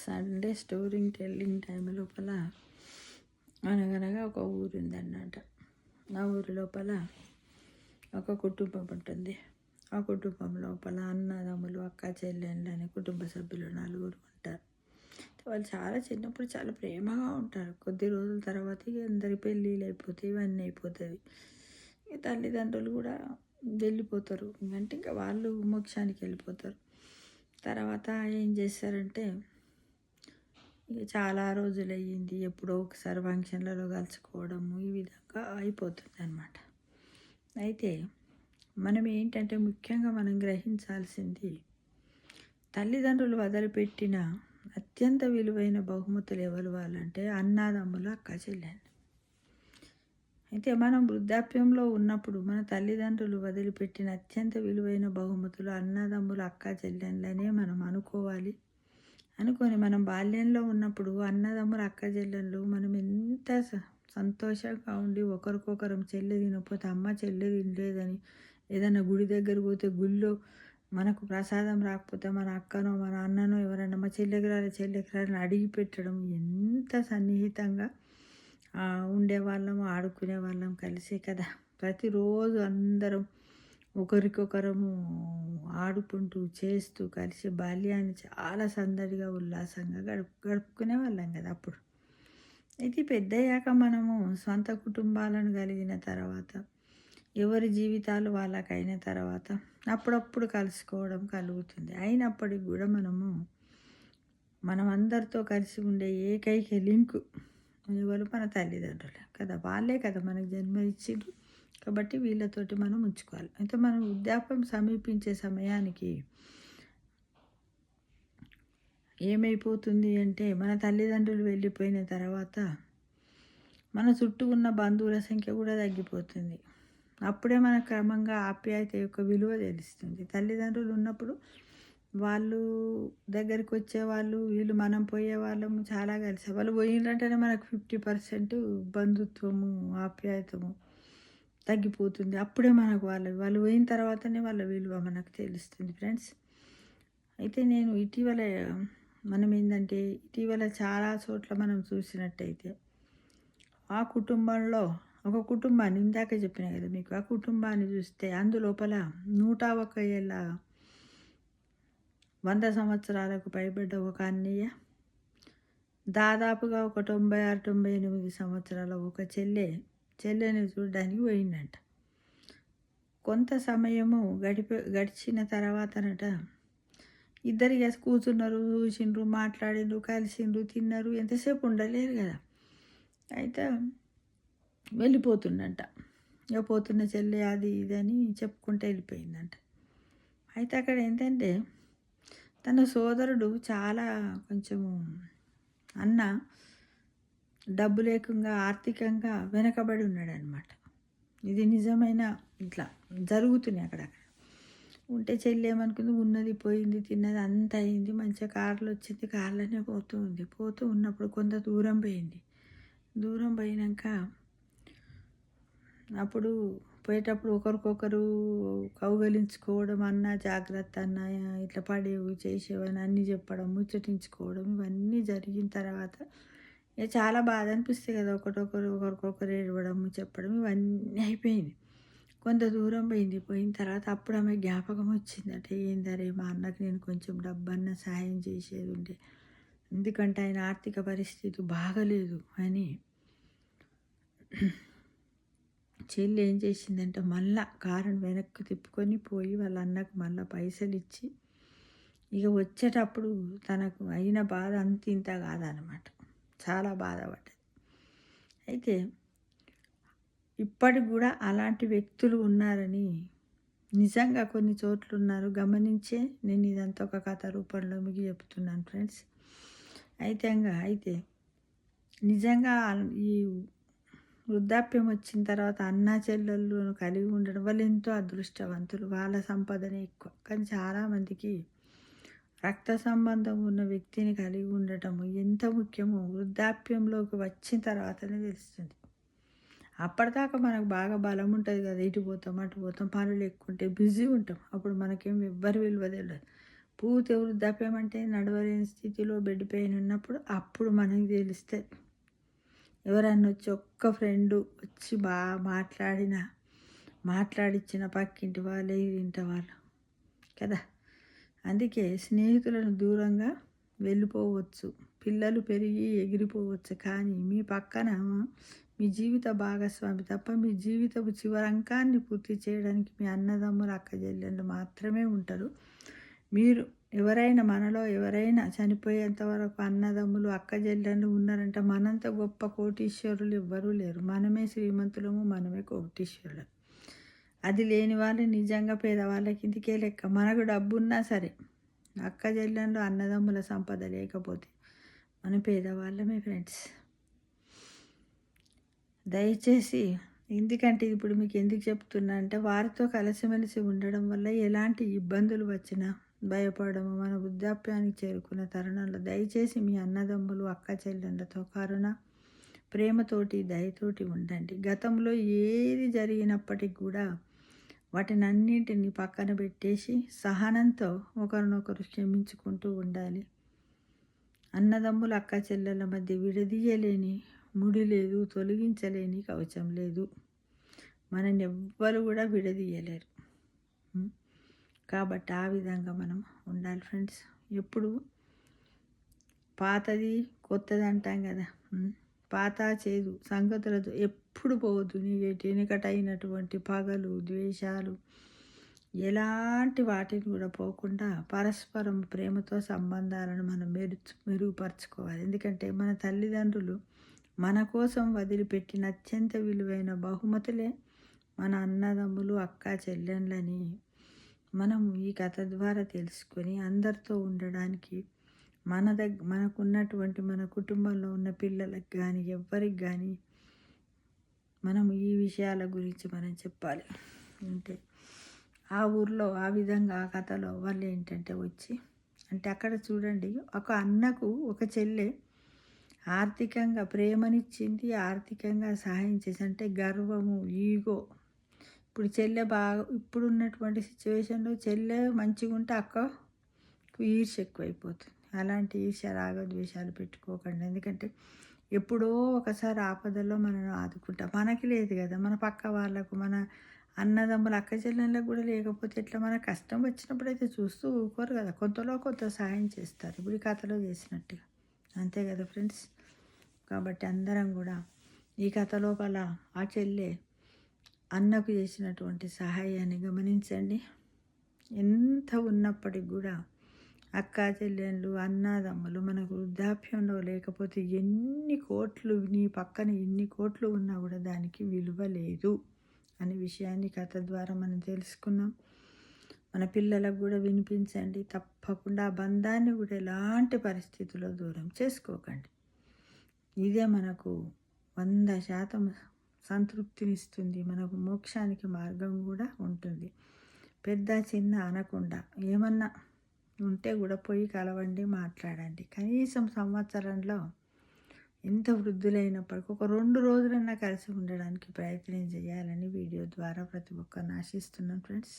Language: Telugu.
సండే స్టోరీ టెల్లింగ్ టైం లోపల అనగనగా ఒక ఊరు ఉందన్నమాట. ఆ ఊరి లోపల ఒక కుటుంబం ఉంటుంది. ఆ కుటుంబం లోపల అన్నదమ్ములు, అక్క చెల్లెళ్ళు అని కుటుంబ సభ్యులు 4 ఉంటారు. వాళ్ళు చాలా చిన్నప్పుడు చాలా ప్రేమగా ఉంటారు. కొద్ది రోజుల తర్వాత అందరి పెళ్ళిళ్ళు అయిపోతాయి, ఇవన్నీ అయిపోతుంది. తల్లిదండ్రులు కూడా వెళ్ళిపోతారు, అంటే ఇంకా వాళ్ళు మోక్షానికి వెళ్ళిపోతారు. తర్వాత ఏం చేస్తారంటే, ఇక చాలా రోజులు అయ్యింది, ఎప్పుడో ఒకసారి ఫంక్షన్లలో కలుసుకోవడము ఈ విధంగా అయిపోతుంది అన్నమాట. అయితే మనం ఏంటంటే ముఖ్యంగా మనం గ్రహించాల్సింది, తల్లిదండ్రులు వదిలిపెట్టిన అత్యంత విలువైన బహుమతులు ఎవరు వాళ్ళంటే అన్నదమ్ములు, అక్క చెల్లెళ్ళు. అయితే మనం వృద్ధాప్యంలో ఉన్నప్పుడు మన తల్లిదండ్రులు వదిలిపెట్టిన అత్యంత విలువైన బహుమతులు అన్నదమ్ములు, అక్క చెల్లెళ్ళనే మనం అనుకోవాలి. అనుకొని మనం బాల్యంలో ఉన్నప్పుడు అన్నదమ్ములు, అక్క చెల్లెళ్ళు మనం ఎంత సంతోషంగా ఉండి ఒకరికొకరం చెల్లె తినకపోతే అమ్మ చెల్లె తినలేదని, ఏదైనా గుడి దగ్గర పోతే గుళ్ళో మనకు ప్రసాదం రాకపోతే మన అక్కనో మన అన్ననో ఎవరైనా మా చెల్లెకి రాని అడిగి పెట్టడం, ఎంత సన్నిహితంగా ఉండేవాళ్ళము, ఆడుకునే వాళ్ళం కలిసే కదా. ప్రతిరోజు అందరం ఒకరికొకరము ఆడుకుంటూ చేస్తూ కలిసి బాల్యాన్ని చాలా సందడిగా ఉల్లాసంగా గడుపుకునే వాళ్ళం కదా అప్పుడు. అయితే పెద్దయ్యాక మనము సొంత కుటుంబాలను కలిగిన తర్వాత, ఎవరి జీవితాలు వాళ్ళకైన తర్వాత అప్పుడప్పుడు కలుసుకోవడం కలుగుతుంది. అయినప్పటికి కూడా మనం అందరితో కలిసి ఉండే ఏకైక లింకు ఎవరు? మన తల్లిదండ్రులే కదా. వాళ్ళే కదా మనకు జన్మ ఇచ్చిండ్రు, కాబట్టి వీళ్ళతోటి మనం ఉంచుకోవాలి. అయితే మనం వృద్ధాప్యం సమీపించే సమయానికి ఏమైపోతుంది అంటే, మన తల్లిదండ్రులు వెళ్ళిపోయిన తర్వాత మన చుట్టూ ఉన్న బంధువుల సంఖ్య కూడా తగ్గిపోతుంది. అప్పుడే మన క్రమంగా ఆప్యాయత యొక్క విలువ తెలుస్తుంది. తల్లిదండ్రులు ఉన్నప్పుడు వాళ్ళు దగ్గరికి వచ్చేవాళ్ళు, వీళ్ళు మనం పోయేవాళ్ళము చాలా కలిసి. వాళ్ళు పోయిందంటేనే మనకు 50% బంధుత్వము, ఆప్యాయతము తగ్గిపోతుంది. అప్పుడే మనకు వాళ్ళు పోయిన తర్వాతనే వాళ్ళ విలువ మనకు తెలుస్తుంది ఫ్రెండ్స్. అయితే నేను ఇటీవల చాలా చోట్ల మనం చూసినట్టయితే, ఆ కుటుంబంలో ఒక కుటుంబాన్ని ఇందాక చెప్పిన కదా మీకు, ఆ కుటుంబాన్ని చూస్తే అందులోపల 101 ఏళ్ళ 100 సంవత్సరాలకు పైబడ్డ ఒక అన్నయ్య, దాదాపుగా ఒక 96-98 సంవత్సరాల ఒక చెల్లెని చూడడానికి పోయిందంట. కొంత సమయము గడిచిన తర్వాతనట ఇద్దరు కూర్చున్నారు, చూసిండ్రు, మాట్లాడిండ్రు, కలిసిండ్రు, తిన్నారు. ఎంతసేపు ఉండలేరు కదా. అయితే వెళ్ళిపోతుందంట. ఇక పోతున్న చెల్లె అది ఇది అని చెప్పుకుంటూ వెళ్ళిపోయిందంట. అయితే అక్కడ ఏంటంటే, తన సోదరుడు చాలా కొంచెము అన్న డబ్బు లేకుండా ఆర్థికంగా వెనకబడి ఉన్నాడు అనమాట. ఇది నిజమైన ఇట్లా జరుగుతున్నాయి అక్కడక్కడ. ఉంటే చెల్లి ఏమనుకుంది, ఉన్నది పోయింది, తిన్నది అంత అయింది, మంచిగా కార్లో వచ్చింది, కార్లోనే పోతూ ఉన్నప్పుడు కొంత దూరం పోయింది. దూరం పోయినాక అప్పుడు పోయేటప్పుడు ఒకరికొకరు కౌగలించుకోవడం, అన్న జాగ్రత్త అన్న, ఇట్లా పడేవు చేసేవని అన్నీ చెప్పడం, ముచ్చటించుకోవడం, ఇవన్నీ జరిగిన తర్వాత ఇక చాలా బాధ అనిపిస్తాయి కదా. ఒకరికొకరు ఏడవడం, చెప్పడం, ఇవన్నీ అయిపోయింది. కొంత దూరం పోయిన తర్వాత అప్పుడు ఆమె జ్ఞాపకం వచ్చిందట, ఏందరే మా అన్నకి నేను కొంచెం డబ్బన్నా సాయం చేసేది ఉండే, ఎందుకంటే ఆయన ఆర్థిక పరిస్థితి బాగలేదు అని. చెల్లి ఏం చేసిందంటే, మళ్ళా కారుని వెనక్కి తిప్పుకొని పోయి వాళ్ళ అన్నకు మళ్ళీ పైసలు ఇచ్చి, ఇక వచ్చేటప్పుడు తనకు అయిన బాధ అంత ఇంత కాదనమాట, చాలా బాధపడ్డది. అయితే ఇప్పటికి కూడా అలాంటి వ్యక్తులు ఉన్నారని నిజంగా కొన్ని చోట్ల ఉన్నారు, గమనించే నేను ఇదంతా ఒక కథ రూపంలో మీకు చెప్తున్నాను ఫ్రెండ్స్. అయితే నిజంగా ఈ వృద్ధాప్యం వచ్చిన తర్వాత అన్న చెల్లెళ్ళు కలిగి ఉండడం, వాళ్ళు ఎంతో అదృష్టవంతులు, వాళ్ళ సంపాదన ఎక్కువ. కానీ చాలామందికి రక్త సంబంధం ఉన్న వ్యక్తిని కలిగి ఉండటము ఎంత ముఖ్యమో వృద్ధాప్యంలోకి వచ్చిన తర్వాతనే తెలుస్తుంది. అప్పటిదాకా మనకు బాగా బలం ఉంటుంది కదా, ఇటు పోతాం అటు పోతాం, పనులు ఎక్కువ ఉంటాయి, బిజీ ఉంటాం, అప్పుడు మనకేం ఎవ్వరి విలువ తెలియదు. పూర్తి వృద్ధాప్యం అంటే నడవలేని స్థితిలో బెడ్ పెయిన్ ఉన్నప్పుడు అప్పుడు మనకి తెలుస్తుంది. ఎవరన్నా వచ్చి ఒక్క ఫ్రెండు వచ్చి బాగా మాట్లాడిచ్చిన పక్కింటి వాళ్ళు ఇంటి వాళ్ళు కదా. అందుకే స్నేహితులను దూరంగా వెళ్ళిపోవచ్చు, పిల్లలు పెరిగి ఎగిరిపోవచ్చు, కానీ మీ పక్కన మీ జీవిత భాగస్వామి తప్ప మీ జీవితపు చివరంకాన్ని పూర్తి చేయడానికి మీ అన్నదమ్ములు అక్క చెల్లెళ్ళు మాత్రమే ఉంటారు. మీరు మనలో ఎవరైనా చనిపోయేంత వరకు అన్నదమ్ములు అక్క చెల్లెళ్ళు ఉన్నారంటే మనంత గొప్ప కోటీశ్వరులు ఎవ్వరూ లేరు. మనమే శ్రీమంతులము, మనమే కోటీశ్వరులు. అది లేని వాళ్ళు నిజంగా పేదవాళ్ళ కిందికే లెక్క. మనకు డబ్బు ఉన్నా సరే అక్క చెల్లెళ్ళు అన్నదమ్ముల సంపద లేకపోతే మన పేదవాళ్ళమే ఫ్రెండ్స్. దయచేసి ఎందుకంటే ఇప్పుడు మీకు ఎందుకు చెప్తున్నా అంటే వారితో కలిసిమెలిసి ఉండడం వల్ల ఎలాంటి ఇబ్బందులు వచ్చినా భయపడము. మన వృద్ధాప్యానికి చేరుకున్న తరుణంలో దయచేసి మీ అన్నదమ్ములు అక్క చెల్లెళ్ళతో కరుణ, ప్రేమతోటి, దయతోటి ఉండండి. గతంలో ఏది జరిగినప్పటికి కూడా వాటిని అన్నింటినీ పక్కన పెట్టేసి సహనంతో ఒకరినొకరు క్షమించుకుంటూ ఉండాలి. అన్నదమ్ములు అక్క చెల్లెళ్ళ మధ్య విడదీయలేని ముడి లేదు, తొలగించలేని కవచం లేదు. మనని ఎవ్వరు కూడా విడదీయలేరు. కాబట్టి ఆ విధంగా మనం ఉండాలి ఫ్రెండ్స్. ఎప్పుడు పాతది కొత్తది అంటాం కదా, పాత చేదు సంగతులతో ఎప్పుడు పోవద్దు. వెనుకటైనటువంటి పగలు, ద్వేషాలు ఎలాంటి వాటిని కూడా పోకుండా పరస్పరం ప్రేమతో సంబంధాలను మనం మెరుగుపరచుకోవాలి. ఎందుకంటే మన తల్లిదండ్రులు మన కోసం వదిలిపెట్టిన అత్యంత విలువైన బహుమతులే మన అన్నదమ్ములు అక్క చెల్లెళ్ళని మనం ఈ కథ ద్వారా తెలుసుకొని అందరితో ఉండడానికి మనకున్నటువంటి మన కుటుంబంలో ఉన్న పిల్లలకు కానీ ఎవ్వరికి కానీ మనం ఈ విషయాల గురించి మనం చెప్పాలి. అంటే ఆ ఊర్లో ఆ విధంగా ఆ కథలో వాళ్ళు ఏంటంటే వచ్చి అంటే అక్కడ చూడండి, ఒక అన్నకు ఒక చెల్లె ఆర్థికంగా ప్రేమనిచ్చింది, ఆర్థికంగా సహాయం చేసి, అంటే గర్వము, ఈగో. ఇప్పుడు చెల్లె ఇప్పుడు ఉన్నటువంటి సిచ్యువేషన్లో చెల్లె మంచిగా ఉంటే అక్కకు ఈర్ష్య ఎక్కువైపోతుంది. అలాంటి ఈర్ష్య రాగద్వేషాలు పెట్టుకోకండి. ఎందుకంటే ఎప్పుడో ఒకసారి ఆపదలో మనం ఆదుకుంటాం. మనకి లేదు కదా, మన పక్క వాళ్ళకు, మన అన్నదమ్ముల అక్క చెల్లెళ్ళకు కూడా లేకపోతే ఎట్లా? మన కష్టం వచ్చినప్పుడు అయితే చూస్తూ ఊరుకోరు కదా, కొంతలో కొంత సహాయం చేస్తారు. ఇప్పుడు ఈ కథలో చేసినట్టుగా, అంతే కదా ఫ్రెండ్స్. కాబట్టి అందరం కూడా ఈ కథ లోపల ఆ చెల్లె అన్నకు చేసినటువంటి సహాయాన్ని గమనించండి. ఎంత ఉన్నప్పటికి కూడా అక్క చెల్లెళ్ళు అన్నదమ్ములు మనకు వృద్ధాప్యంలో లేకపోతే ఎన్ని కోట్లు నీ పక్కన ఎన్ని కోట్లు ఉన్నా కూడా దానికి విలువ లేదు అనే విషయాన్ని కథ ద్వారా మనం తెలుసుకున్నాం. మన పిల్లలకు కూడా వినిపించండి. తప్పకుండా ఆ బంధాన్ని కూడా ఎలాంటి పరిస్థితుల్లో దూరం చేసుకోకండి. ఇదే మనకు 100% సంతృప్తినిస్తుంది. మనకు మోక్షానికి మార్గం కూడా ఉంటుంది. పెద్ద చిన్న అనకుండా ఏమన్నా ఉంటే కూడా పోయి కలవండి, మాట్లాడండి. కనీసం సంవత్సరంలో ఎంత వృద్ధులైనప్పటికీ ఒక 2 రోజులన్నా కలిసి ఉండడానికి ప్రయత్నం చేయాలని వీడియో ద్వారా ప్రతి ఒక్కరిని ఆశిస్తున్నాను ఫ్రెండ్స్.